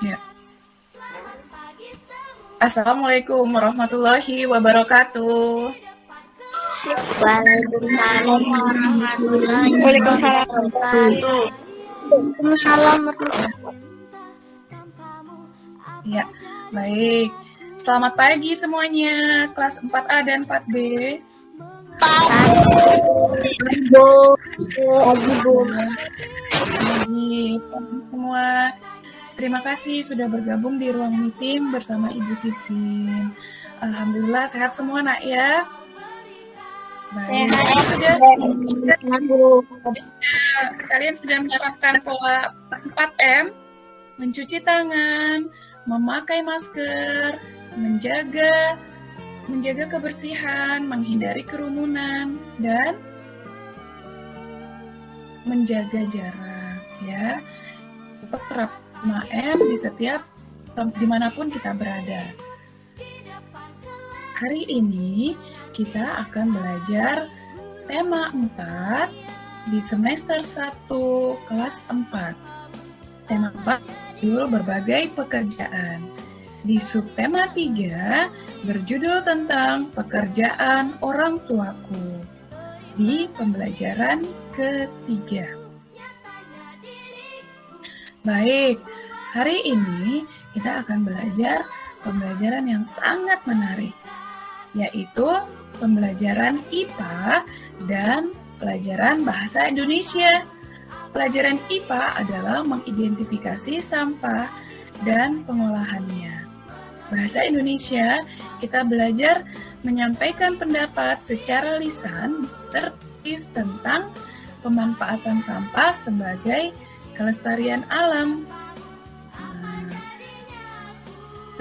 Ya. Assalamualaikum warahmatullahi wabarakatuh. Waalaikumsalam warahmatullahi wabarakatuh. Waalaikumsalam warahmatullahi. Ya, baik. Selamat pagi semuanya, kelas 4A dan 4B. Pagi semua. Terima kasih sudah bergabung di ruang meeting bersama Ibu Sisin. Alhamdulillah sehat semua nak ya. Baik. Kalian sudah menerapkan pola 4M, mencuci tangan, memakai masker, menjaga kebersihan, menghindari kerumunan, dan menjaga jarak ya. Terap 5M di setiap dimanapun kita berada. Hari ini kita akan belajar tema 4 di semester 1 kelas 4. Tema 4 berjudul berbagai pekerjaan. Di subtema 3 berjudul tentang pekerjaan orang tuaku. Di pembelajaran ketiga. Baik, hari ini kita akan belajar pembelajaran yang sangat menarik, yaitu pembelajaran IPA dan pelajaran Bahasa Indonesia. Pelajaran IPA adalah mengidentifikasi sampah dan pengolahannya. Bahasa Indonesia, kita belajar menyampaikan pendapat secara lisan tertulis tentang pemanfaatan sampah sebagai kelestarian alam.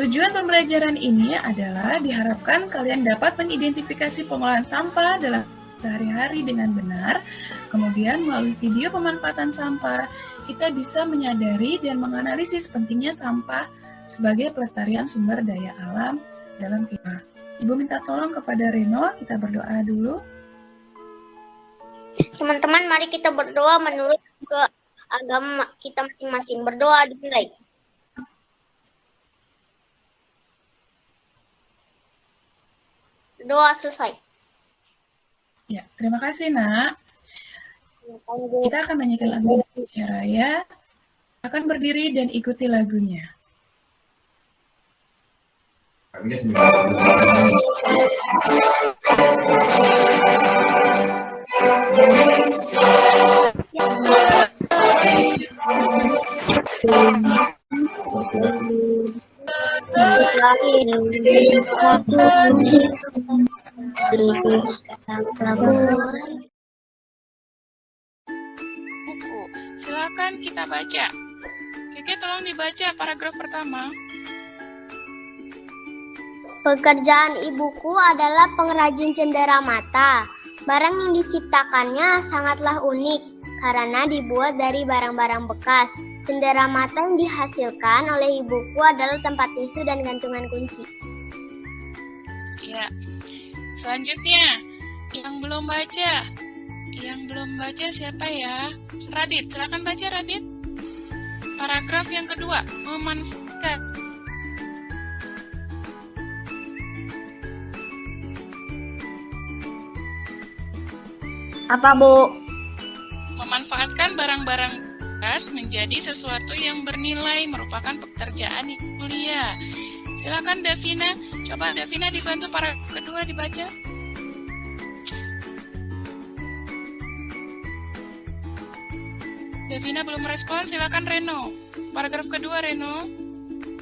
Tujuan pembelajaran ini adalah diharapkan kalian dapat mengidentifikasi pengolahan sampah dalam sehari-hari dengan benar. Kemudian melalui video pemanfaatan sampah, kita bisa menyadari dan menganalisis pentingnya sampah sebagai pelestarian sumber daya alam dalam kita. Ibu minta tolong kepada Reno, kita berdoa dulu. Teman-teman, mari kita berdoa menurut ke agama kita masing-masing. Berdoa dimulai. Doa selesai. Ya, terima kasih nak. Kita akan menyanyikan lagu Indonesia Raya. Akan berdiri dan ikuti lagunya. Buku, silakan kita baca. Keke tolong dibaca paragraf pertama. Pekerjaan ibuku adalah pengrajin cenderamata. Barang yang diciptakannya sangatlah unik karena dibuat dari barang-barang bekas. Cenderamata yang dihasilkan oleh ibuku adalah tempat tisu dan gantungan kunci. Ya. Selanjutnya, yang belum baca. Yang belum baca siapa ya? Radit, silakan baca Radit. Paragraf yang kedua, memanfaatkan. Apa, Bu? Memanfaatkan barang-barang bekas menjadi sesuatu yang bernilai merupakan pekerjaan yang mulia. Silakan Davina, coba Davina dibantu paragraf kedua dibaca. Davina belum respon, silakan Reno. Paragraf kedua Reno.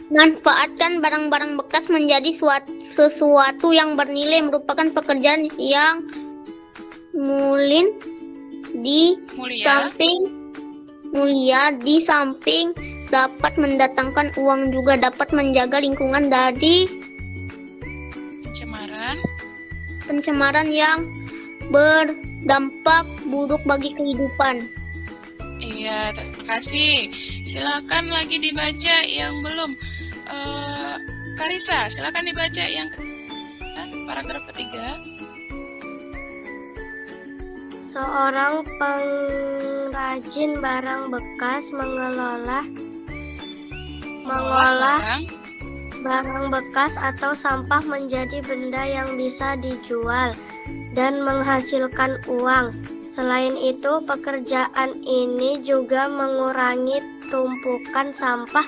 Manfaatkan barang-barang bekas menjadi sesuatu yang bernilai merupakan pekerjaan yang mulia di samping dapat mendatangkan uang juga dapat menjaga lingkungan dari pencemaran yang berdampak buruk bagi kehidupan. Iya, terima kasih. Silakan lagi dibaca yang belum. Karisa, silakan dibaca yang paragraf ketiga. Seorang pengrajin barang bekas mengolah barang bekas atau sampah menjadi benda yang bisa dijual dan menghasilkan uang. Selain itu, pekerjaan ini juga mengurangi tumpukan sampah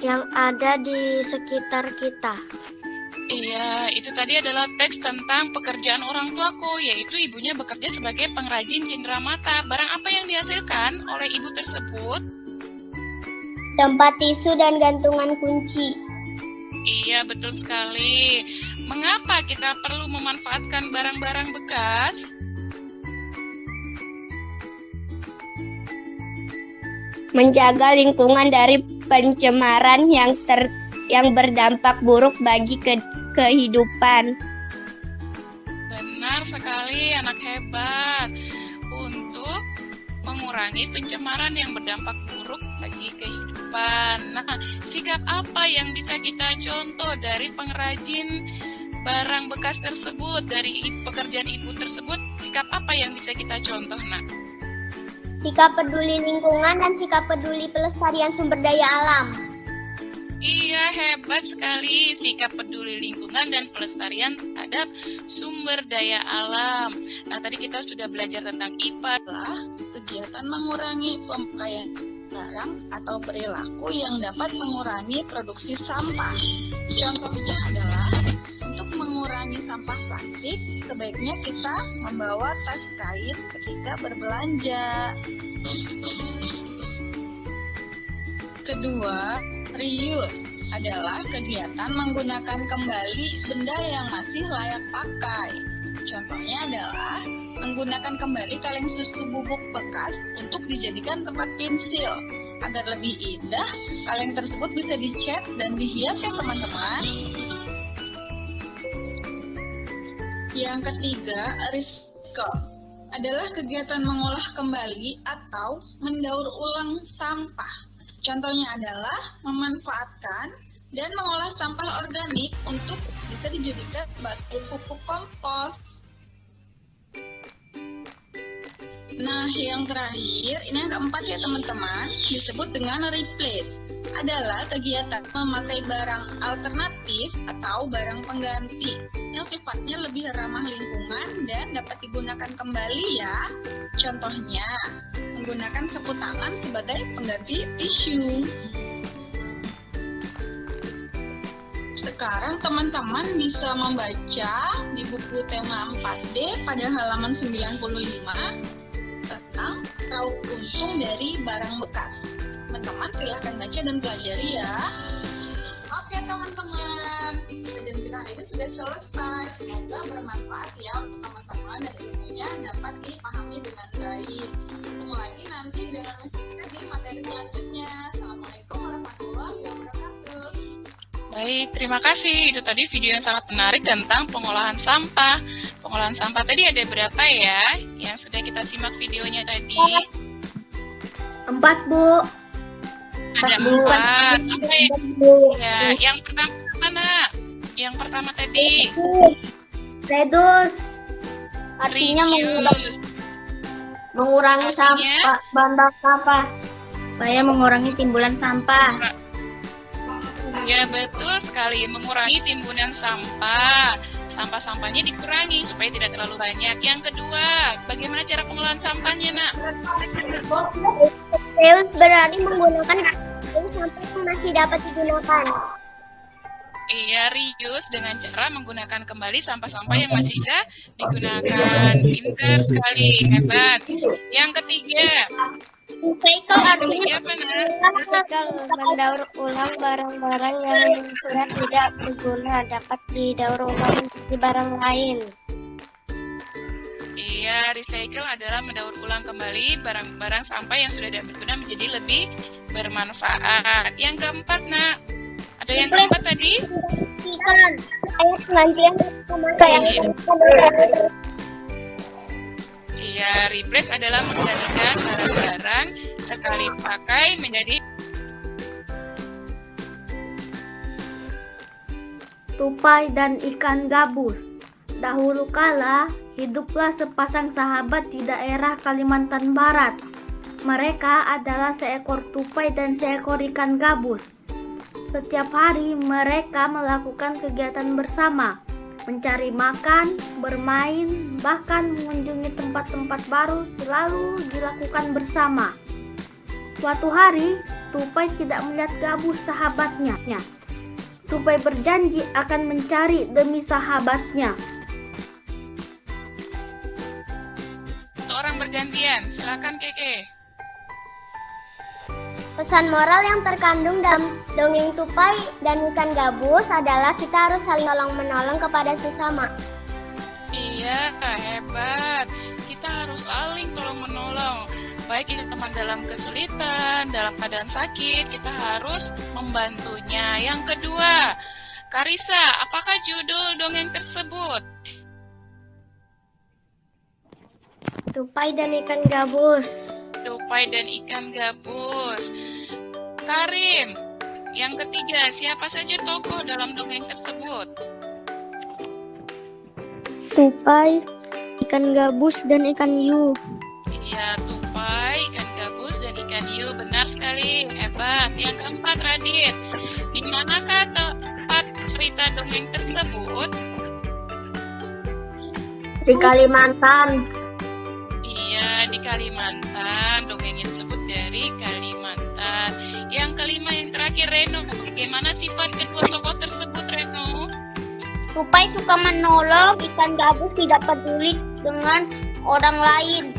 yang ada di sekitar kita. Iya, itu tadi adalah teks tentang pekerjaan orang tuaku, yaitu ibunya bekerja sebagai pengrajin cenderamata. Barang apa yang dihasilkan oleh ibu tersebut? Tempat tisu dan gantungan kunci. Iya, betul sekali. Mengapa kita perlu memanfaatkan barang-barang bekas? Menjaga lingkungan dari pencemaran yang berdampak buruk bagi kehidupan. Benar sekali, anak hebat. Untuk mengurangi pencemaran yang berdampak buruk bagi kehidupan. Nah, sikap apa yang bisa kita contoh dari pengrajin barang bekas tersebut, dari pekerjaan ibu tersebut? Sikap apa yang bisa kita contoh, Nak? Sikap peduli lingkungan dan sikap peduli pelestarian sumber daya alam. Iya, hebat sekali sikap peduli lingkungan dan pelestarian terhadap sumber daya alam. Nah, tadi kita sudah belajar tentang IPA, kegiatan mengurangi pemakaian barang atau perilaku yang dapat mengurangi produksi sampah. Contohnya adalah untuk mengurangi sampah plastik, sebaiknya kita membawa tas kain ketika berbelanja. Kedua, reuse adalah kegiatan menggunakan kembali benda yang masih layak pakai. Contohnya adalah menggunakan kembali kaleng susu bubuk bekas untuk dijadikan tempat pensil. Agar lebih indah, kaleng tersebut bisa dicat dan dihias ya teman-teman. Yang ketiga, recycle adalah kegiatan mengolah kembali atau mendaur ulang sampah. Contohnya adalah memanfaatkan dan mengolah sampah organik untuk bisa dijadikan sebagai pupuk kompos. Nah, yang terakhir, ini yang keempat ya teman-teman, disebut dengan replace. Adalah kegiatan memakai barang alternatif atau barang pengganti yang sifatnya lebih ramah lingkungan dan dapat digunakan kembali ya. Contohnya, menggunakan sapu tangan sebagai pengganti tisu. Sekarang teman-teman bisa membaca di buku tema 4D pada halaman 95 tentang raup untung dari barang bekas. Teman-teman silahkan baca dan pelajari ya. Oke teman-teman, kajian kita hari ini sudah selesai. Semoga bermanfaat ya untuk teman-teman dan ilmunya dapat dipahami dengan baik. Ketemu lagi nanti dengan kita di materi selanjutnya. Assalamualaikum warahmatullahi wabarakatuh. Baik, terima kasih. Itu tadi video yang sangat menarik tentang pengolahan sampah. Pengolahan sampah tadi ada berapa ya yang sudah kita simak videonya tadi? 4, Bu. Ada 4. Apa ya? Yang pertama mana? Yang pertama tadi. Reduce. Artinya mengurangi sampah, bahan bakar sampah. Supaya mengurangi timbulan sampah. Ya, betul sekali. Mengurangi timbunan sampah. Sampah-sampahnya dikurangi supaya tidak terlalu banyak. Yang kedua, bagaimana cara pengolahan sampahnya, Nak? Reuse berarti menggunakan sampah yang masih dapat digunakan. Iya, reuse dengan cara menggunakan kembali sampah-sampah yang masih bisa digunakan. Pintar sekali, hebat. Yang ketiga, Recycle artinya mendaur ulang barang-barang yang sudah tidak berguna dapat didaur ulang di barang lain. Iya, recycle adalah mendaur ulang kembali barang-barang sampah yang sudah tidak berguna menjadi lebih bermanfaat. Yang keempat, Nak. Ada yang keempat tadi? Penggantian Iya, replace adalah menggantikan barang-barang sekali pakai menjadi tupai dan ikan gabus. Dahulu kala, hiduplah sepasang sahabat di daerah Kalimantan Barat. Mereka adalah seekor tupai dan seekor ikan gabus. Setiap hari mereka melakukan kegiatan bersama, mencari makan, bermain, bahkan mengunjungi tempat-tempat baru selalu dilakukan bersama. Suatu hari, tupai tidak melihat gabus sahabatnya. Tupai berjanji akan mencari demi sahabatnya. Orang bergantian, silakan Keke. Pesan moral yang terkandung dalam dongeng tupai dan ikan gabus adalah kita harus saling tolong-menolong kepada sesama. Iya, hebat. Kita harus saling tolong-menolong. Baik itu teman dalam kesulitan, dalam keadaan sakit, kita harus membantunya. Yang kedua, Karisa, apakah judul dongeng tersebut? Tupai dan ikan gabus. Tupai dan ikan gabus. Karim, yang ketiga, siapa saja tokoh dalam dongeng tersebut? Tupai, ikan gabus, dan ikan hiu. Iya, tupai, ikan gabus, dan ikan hiu. Benar sekali, hebat. Yang keempat, Radit, di manakah tempat cerita dongeng tersebut? Di Kalimantan. Iya, di Kalimantan. Dongengnya disebut dari Kalimantan. Yang kelima, yang terakhir, Reno. Bagaimana sifat kedua tokoh tersebut, Reno? Tupai suka menolong, ikan gabus tidak peduli dengan orang lain.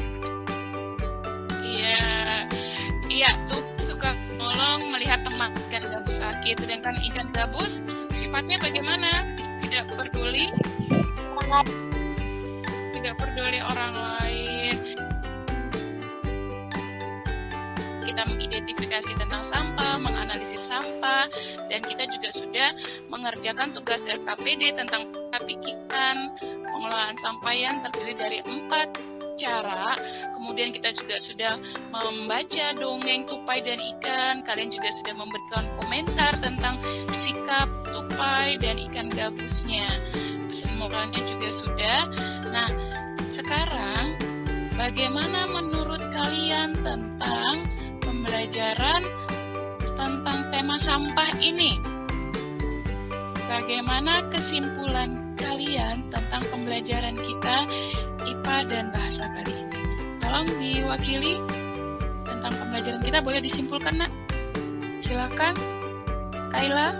Iya, tuh suka menolong melihat teman ikan gabus sakit, sedangkan ikan gabus sifatnya bagaimana? Tidak peduli orang lain. Kita mengidentifikasi tentang sampah, menganalisis sampah, dan kita juga sudah mengerjakan tugas RKPD tentang pikiran pengelolaan sampah yang terdiri dari 4 cara. Kemudian kita juga sudah membaca dongeng tupai dan ikan. Kalian juga sudah memberikan komentar tentang sikap tupai dan ikan gabusnya. Pesan moralnya juga sudah. Nah, sekarang bagaimana menurut kalian tentang pembelajaran tentang tema sampah ini? Bagaimana kesimpulan kalian tentang pembelajaran kita IPA dan bahasa kali ini? Tolong diwakili tentang pembelajaran kita, boleh disimpulkan, Nak? Silakan, Kaila.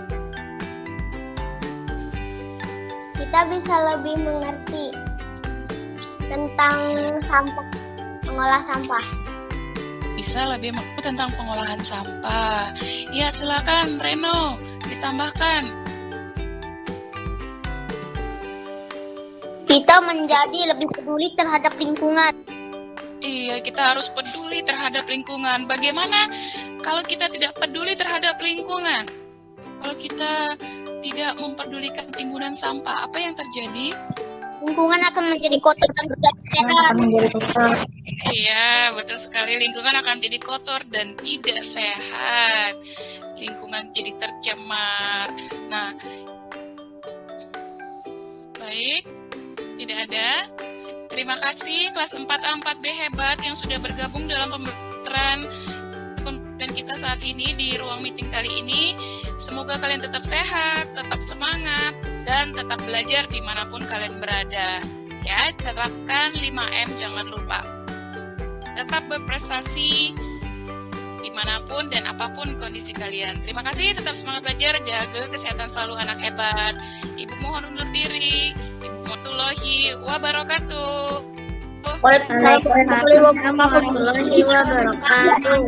Kita bisa lebih mengerti tentang sampah, mengolah sampah. Bisa lebih mengerti tentang pengolahan sampah. Ya, silakan Reno, ditambahkan. Kita menjadi lebih peduli terhadap lingkungan. Iya, kita harus peduli terhadap lingkungan. Bagaimana kalau kita tidak peduli terhadap lingkungan? Kalau kita tidak memperdulikan timbunan sampah, apa yang terjadi? Lingkungan akan menjadi kotor dan tidak sehat. Iya, betul sekali. Lingkungan akan menjadi kotor dan tidak sehat. Lingkungan jadi tercemar. Nah, baik. Tidak ada. Terima kasih kelas 4A 4B hebat yang sudah bergabung dalam pembelajaran dan kita saat ini di ruang meeting kali ini. Semoga kalian tetap sehat, tetap semangat, dan tetap belajar dimanapun kalian berada. Ya, terapkan 5M, jangan lupa. Tetap berprestasi dimanapun dan apapun kondisi kalian. Terima kasih, tetap semangat belajar, jaga kesehatan selalu anak hebat. Ibu mohon undur diri. Ibu warahmatullahi wabarakatuh. Waalaikumsalam warahmatullahi wabarakatuh.